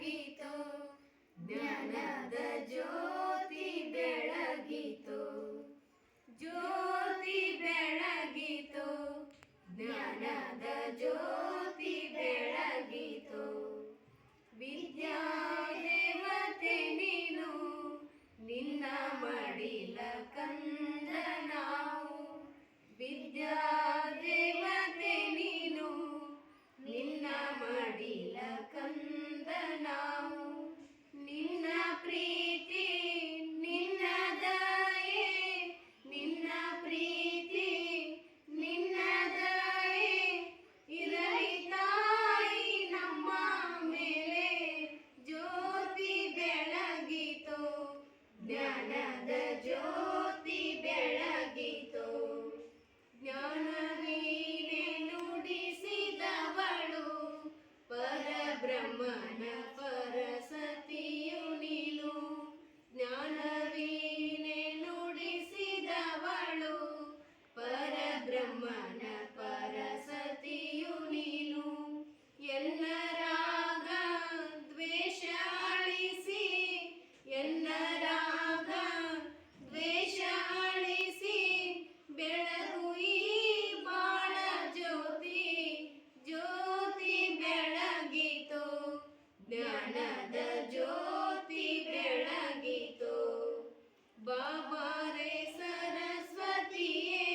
ಬೆಳಗಿತು, ಜ್ಞಾನದ ಜ್ಯೋತಿ ಬೆಳಗಿತು, ಜ್ಯೋತಿ ಬೆಳಗಿತು, ಜ್ಞಾನದ ಜ್ಯೋತಿ ಬೆಳಗಿತು. ವಿದ್ಯಾ ದೇವತೆ ನೀನು, ನಿನ್ನ ಮಡಿಲ ಕಂದ ನಾವು. ವಿದ್ಯಾ ದೇವತೆ ನೀನು, ನಿನ್ನ ಮಡಿಲ ಕಂದ ನಾವು. ನಿನ್ನ ಪ್ರೀತಿ ನಿನ್ನ ದಯೆ, ನಿನ್ನ ಪ್ರೀತಿ ನಿನ್ನ ದಯೆ ಇರಲಿ ತಾಯಿ ನಮ್ಮ ಮೇಲೆ. ಜ್ಯೋತಿ ಬೆಳಗಿತು, ಜ್ಞಾನದ ಜ್ಯೋತಿ ಬೆಳಗಿತು. ಜ್ಞಾನವೀನೆ ನುಡಿಸಿದವಳು, ಪರಬ್ರಹ್ಮನ ಪರಸತಿಯು ನೀನು. ಜ್ಞಾನವೀನೆ ನುಡಿಸಿದವಳು, ಪರಬ್ರಹ್ಮನ ಪರಸತಿಯು ನೀನು. ಎಲ್ಲ ರಾಗ ದ್ವೇಷ ಅಳಿಸಿ, ಎಲ್ಲ ರಾಗ ದ್ವೇಷ ಅಳಿಸಿ ಬೆಳಗು ಈ ಬಾಳ ಜ್ಯೋತಿ. ಜ್ಯೋತಿ ಬೆಳಗಿತು, ಜ್ಞಾನದ ಜ್ಯೋತಿ ಬೆಳಗಿತು. ಬಾಬಾರೆ ಸರಸ್ವತಿಯೇ,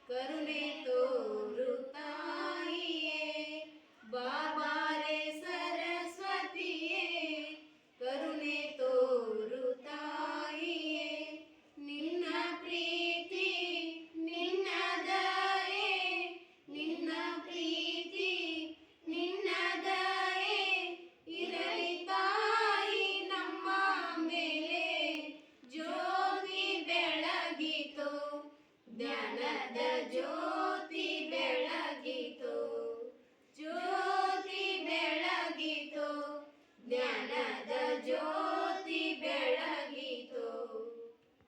ಕರುಣೆ ತೋರು ತಾಯಿಯೇ. ಬಾಬಾರೆ ಸರಸ್ವತಿಯೇ, ಕರುಣೆ ತೋರು ತಾಯಿಯೇ. ನಿನ್ನ ಪ್ರೀತಿ ನಿನ್ನ ದಯೆ, ನಿನ್ನ ಪ್ರೀತಿ ನಿನ್ನ ದಯೆ ಇರಲಿ ತಾಯಿ ನಮ್ಮ ಮೇಲೆ. ಜ್ಯೋತಿ ಬೆಳಗಿತು, ಜ್ಞಾನದ ಜ್ಯೋತಿ ಬೆಳಗಿತು. ಜ್ಯೋತಿ ಬೆಳಗಿತು, ಜ್ಞಾನದ ಜ್ಯೋತಿ